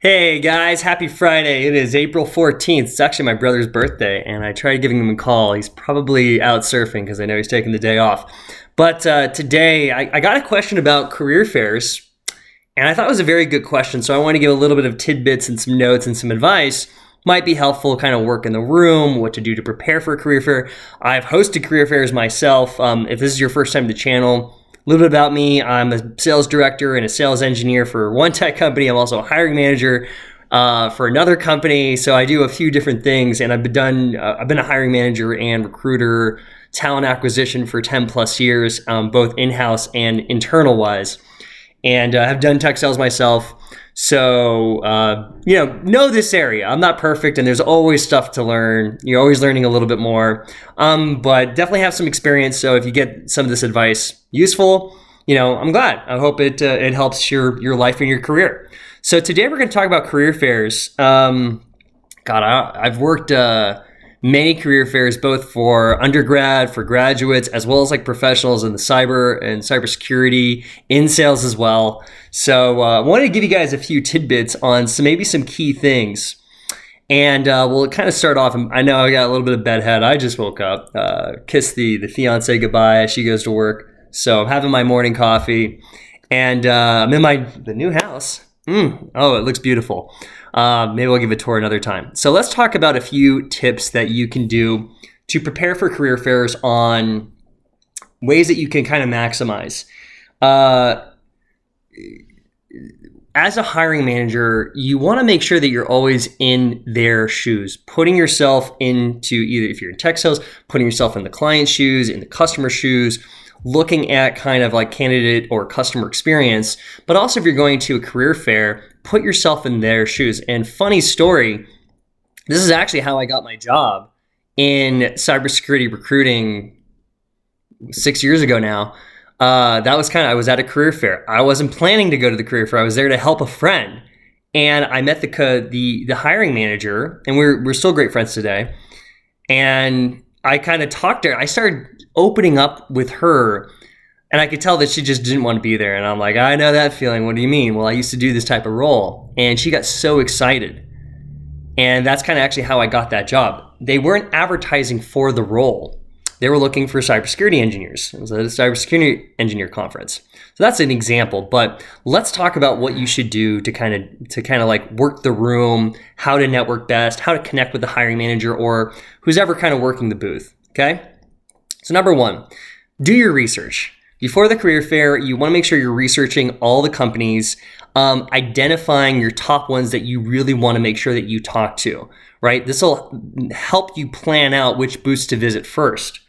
Hey guys, happy Friday. It is April 14th. It's actually my brother's birthday, and I tried giving him a call. He's probably out surfing because I know he's taking the day off. But today, I got a question about career fairs, and I thought it was a very good question, so I want to give a little bit of tidbits and some notes and some advice. Might be helpful, kind of work in the room, what to do to prepare for a career fair. I've hosted career fairs myself. If this is your first time to the channel, a little bit about me. I'm a sales director and a sales engineer for one tech company. I'm also a hiring manager for another company. So I do a few different things, and I've been a hiring manager and recruiter, talent acquisition for 10 plus years, both in-house and internal wise. And I've done tech sales myself. So, know this area. I'm not perfect, and there's always stuff to learn. You're always learning a little bit more, but definitely have some experience. So if you get some of this advice useful, I'm glad. I hope it helps your life and your career. So today we're going to talk about career fairs. I've worked many career fairs, both for undergrad, for graduates, as well as like professionals in the cyber and cybersecurity, in sales as well. So I wanted to give you guys a few tidbits on maybe some key things. And we'll kind of start off. I know I got a little bit of bedhead. I just woke up, kissed the fiance goodbye as she goes to work. So I'm having my morning coffee, and I'm in the new house. Oh, it looks beautiful. Maybe we'll give a tour another time. So let's talk about a few tips that you can do to prepare for career fairs on ways that you can kind of maximize. As a hiring manager, you want to make sure that you're always in their shoes, putting yourself into either, if you're in tech sales, putting yourself in the client's shoes, in the customer's shoes, looking at kind of like candidate or customer experience. But also if you're going to a career fair, put yourself in their shoes. And funny story, this is actually how I got my job in cybersecurity recruiting 6 years ago now. I was at a career fair. I wasn't planning to go to the career fair. I was there to help a friend. And I met the hiring manager, and we're still great friends today. And I kind of talked to her. I started opening up with her, and I could tell that she just didn't want to be there. And I'm like, I know that feeling. What do you mean? Well, I used to do this type of role. And she got so excited. And that's kind of actually how I got that job. They weren't advertising for the role. They were looking for cybersecurity engineers. It was a cybersecurity engineer conference. So that's an example, but let's talk about what you should do to kind of like work the room, how to network best, how to connect with the hiring manager or who's ever kind of working the booth, okay? So number one, do your research. Before the career fair, you want to make sure you're researching all the companies, identifying your top ones that you really want to make sure that you talk to, right? This will help you plan out which booths to visit first.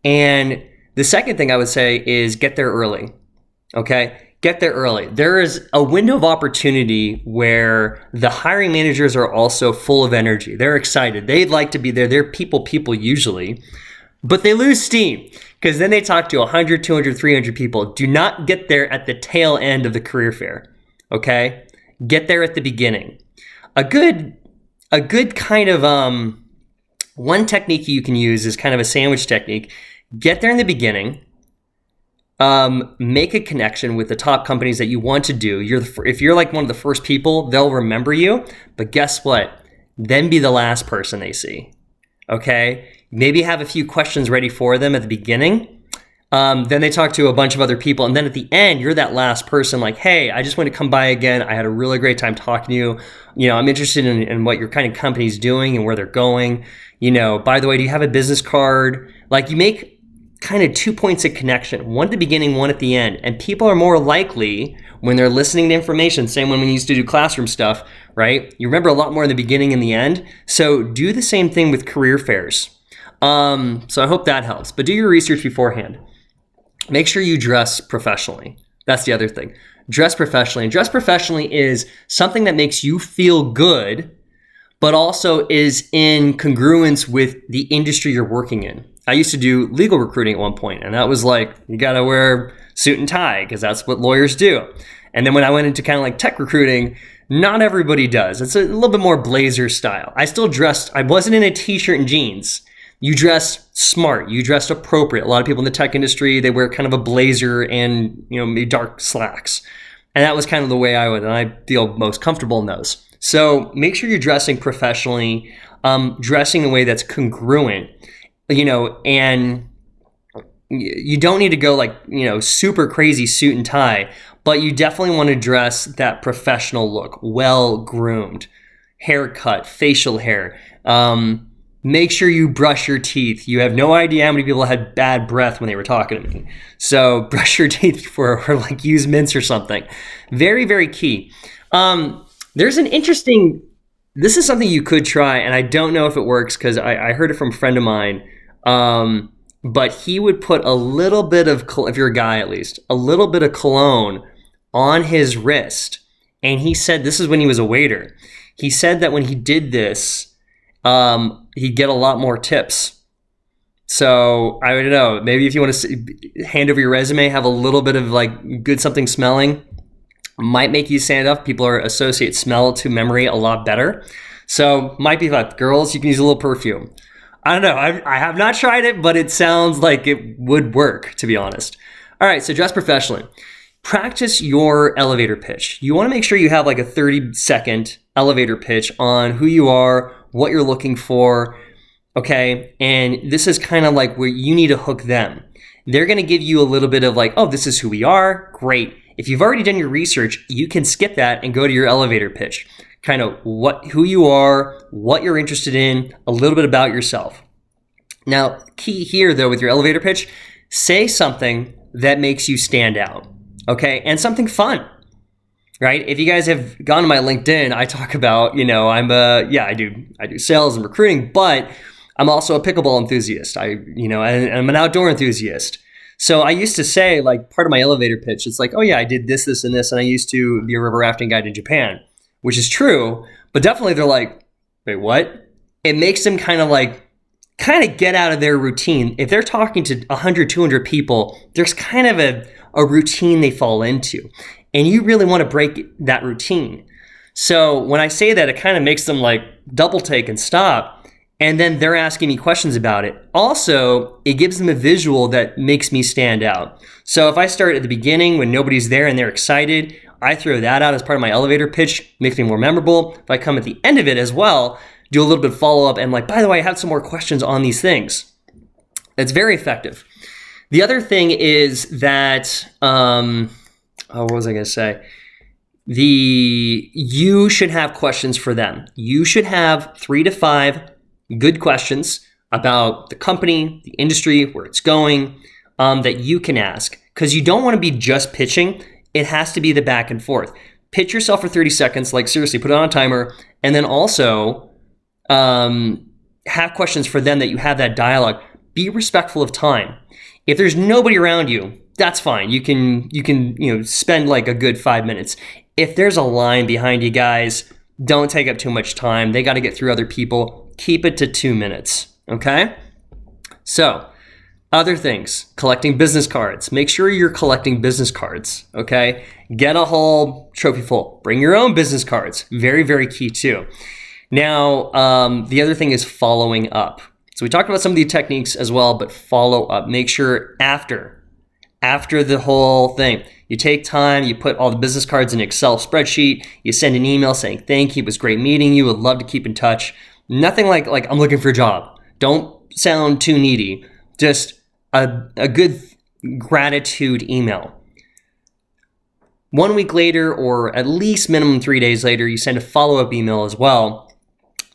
And the second thing I would say is get there early, okay? Get there early. There is a window of opportunity where the hiring managers are also full of energy. They're excited. They'd like to be there. They're people usually, but they lose steam because then they talk to 100, 200, 300 people. Do not get there at the tail end of the career fair, okay? Get there at the beginning. A good kind of one technique you can use is kind of a sandwich technique. Get there in the beginning, make a connection with the top companies that you want to do. If you're like one of the first people, they'll remember you, but guess what? Then be the last person they see, okay? Maybe have a few questions ready for them at the beginning. Then they talk to a bunch of other people, and then at the end, you're that last person like, hey, I just want to come by again. I had a really great time talking to you. I'm interested in what your kind of company's doing and where they're going. By the way, do you have a business card? Like you make kind of 2 points of connection, one at the beginning, one at the end. And people are more likely when they're listening to information, same when we used to do classroom stuff, right? You remember a lot more in the beginning and the end. So do the same thing with career fairs. So I hope that helps, but do your research beforehand. Make sure you dress professionally. That's the other thing. Dress professionally. And dress professionally is something that makes you feel good, but also is in congruence with the industry you're working in. I used to do legal recruiting at one point, and that was like, you got to wear suit and tie because that's what lawyers do. And then when I went into kind of like tech recruiting, not everybody does. It's a little bit more blazer style. I still dressed, I wasn't in a t-shirt and jeans. You dress smart, you dress appropriate. A lot of people in the tech industry, they wear kind of a blazer and, maybe dark slacks. And that was kind of the way I would, and I feel most comfortable in those. So make sure you're dressing professionally, dressing in a way that's congruent, and you don't need to go like, super crazy suit and tie, but you definitely want to dress that professional look, well groomed, haircut, facial hair. Make sure you brush your teeth. You have no idea how many people had bad breath when they were talking to me. So brush your teeth or like use mints or something. Very, very key. There's an interesting, this is something you could try, and I don't know if it works because I heard it from a friend of mine. But he would put a little bit of, if you're a guy at least, a little bit of cologne on his wrist. And he said, this is when he was a waiter. He said that when he did this, he'd get a lot more tips. So I don't know, maybe if you want to hand over your resume, have a little bit of like good something smelling, might make you stand up. People associate smell to memory a lot better. So might be like, girls, you can use a little perfume. I don't know. I have not tried it, but it sounds like it would work, to be honest. All right, so dress professionally. Practice your elevator pitch. You want to make sure you have like a 30-second elevator pitch on who you are, what you're looking for, okay? And this is kind of like where you need to hook them. They're going to give you a little bit of like, oh, this is who we are. Great. If you've already done your research, you can skip that and go to your elevator pitch. Kind of who you are, what you're interested in, a little bit about yourself. Now, key here though with your elevator pitch, say something that makes you stand out, okay? And something fun, right? If you guys have gone to my LinkedIn, I talk about, I do sales and recruiting, but I'm also a pickleball enthusiast. I'm an outdoor enthusiast. So I used to say, like, part of my elevator pitch, it's like, oh yeah, I did this, this, and this, and I used to be a river rafting guide in Japan. Which is true, but definitely they're like, wait, what? It makes them kind of get out of their routine. If they're talking to 100, 200 people, there's kind of a routine they fall into. And you really want to break that routine. So when I say that, it kind of makes them like double take and stop. And then they're asking me questions about it. Also, it gives them a visual that makes me stand out. So if I start at the beginning when nobody's there and they're excited, I throw that out as part of my elevator pitch, makes me more memorable. If I come at the end of it as well, do a little bit of follow-up and like, by the way, I have some more questions on these things. It's very effective. The other thing is that, what was I going to say? You should have questions for them. You should have 3 to 5 good questions about the company, the industry, where it's going, that you can ask. Because you don't want to be just pitching. It has to be the back and forth. Pitch yourself for 30 seconds, like seriously, put it on a timer, and then also have questions for them that you have that dialogue. Be respectful of time. If there's nobody around you, that's fine. You can spend like a good 5 minutes. If there's a line behind you guys, don't take up too much time. They got to get through other people. Keep it to 2 minutes, okay? So, other things, collecting business cards. Make sure you're collecting business cards, okay? Get a whole trophy full. Bring your own business cards. Very, very key too. Now, the other thing is following up. So we talked about some of the techniques as well, but follow up. Make sure after the whole thing, you take time, you put all the business cards in an Excel spreadsheet, you send an email saying, thank you, it was great meeting you, would love to keep in touch. Nothing like I'm looking for a job. Don't sound too needy. Just a good gratitude email. 1 week later, or at least minimum 3 days later, you send a follow-up email as well,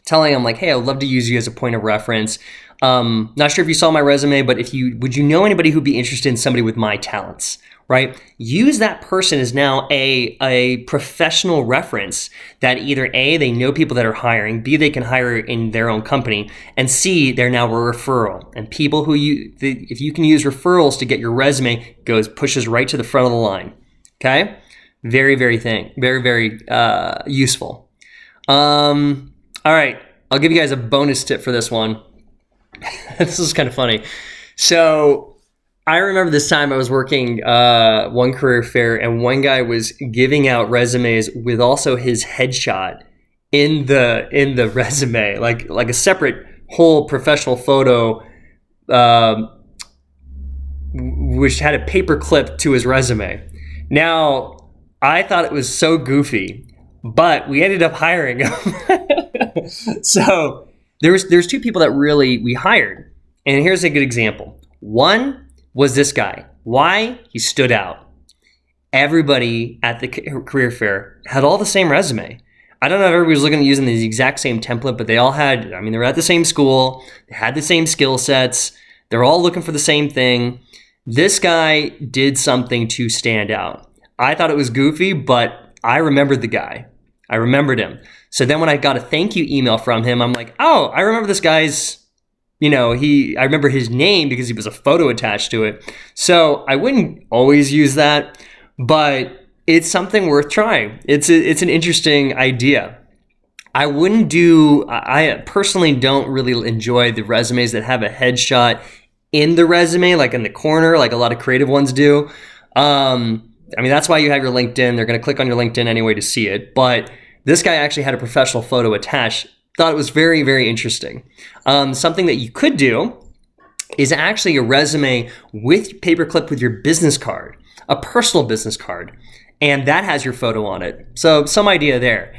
telling them like, hey, I would love to use you as a point of reference. Not sure if you saw my resume, but would you know anybody who'd be interested in somebody with my talents, right? Use that person as now a professional reference that either A, they know people that are hiring, B, they can hire in their own company, and C, they're now a referral. And people if you can use referrals to get your resume, pushes right to the front of the line, okay? Very, very useful. All right, I'll give you guys a bonus tip for this one. This is kind of funny. So I remember this time I was working one career fair, and one guy was giving out resumes with also his headshot in the resume, like a separate whole professional photo, which had a paper clip to his resume. Now, I thought it was so goofy, but we ended up hiring him. So there's two people that really we hired. And here's a good example. One was this guy. Why? He stood out. Everybody at the career fair had all the same resume. I don't know if everybody was looking at using the exact same template, but they all had, I mean, they were at the same school, they had the same skill sets, they're all looking for the same thing. This guy did something to stand out. I thought it was goofy, but I remembered the guy. I remembered him. So then when I got a thank you email from him, I'm like, oh, I remember this guy's, I remember his name because he was a photo attached to it. So I wouldn't always use that, but it's something worth trying. It's an interesting idea. I personally don't really enjoy the resumes that have a headshot in the resume, like in the corner, like a lot of creative ones do. That's why you have your LinkedIn. They're going to click on your LinkedIn anyway to see it. But this guy actually had a professional photo attached. Thought it was very, very interesting. Something that you could do is actually a resume with paperclip with your business card, a personal business card. And that has your photo on it. So some idea there.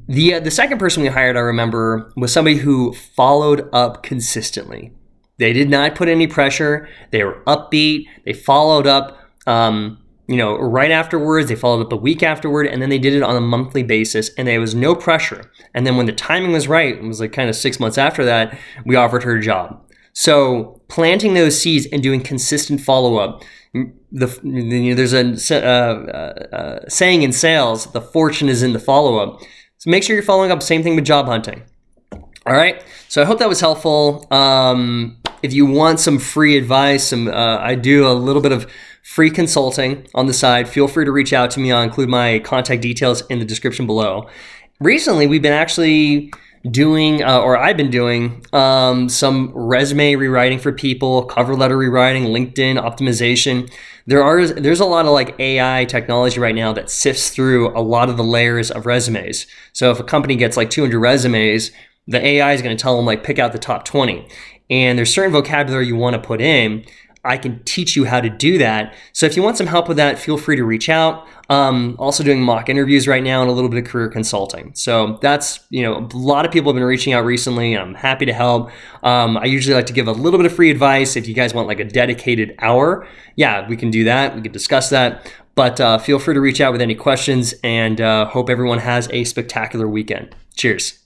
The second person we hired, I remember, was somebody who followed up consistently. They did not put any pressure. They were upbeat. They followed up, right afterwards. They followed up a week afterward, and then they did it on a monthly basis, and there was no pressure. And then when the timing was right, it was like kind of 6 months after that, we offered her a job. So planting those seeds and doing consistent follow-up. There's a saying in sales, the fortune is in the follow-up. So make sure you're following up. Same thing with job hunting. All right. So I hope that was helpful. If you want some free advice, I do a little bit of free consulting on the side. Feel free to reach out to me. I'll include my contact details in the description below. Recently, we've been actually I've been doing some resume rewriting for people, cover letter rewriting, LinkedIn optimization. There's a lot of like AI technology right now that sifts through a lot of the layers of resumes. So if a company gets like 200 resumes, the AI is going to tell them like pick out the top 20. And there's certain vocabulary you want to put in. I can teach you how to do that. So if you want some help with that, feel free to reach out. Also doing mock interviews right now and a little bit of career consulting. So that's, a lot of people have been reaching out recently, and I'm happy to help. I usually like to give a little bit of free advice. If you guys want like a dedicated hour, yeah, we can do that. We can discuss that. But feel free to reach out with any questions, and hope everyone has a spectacular weekend. Cheers.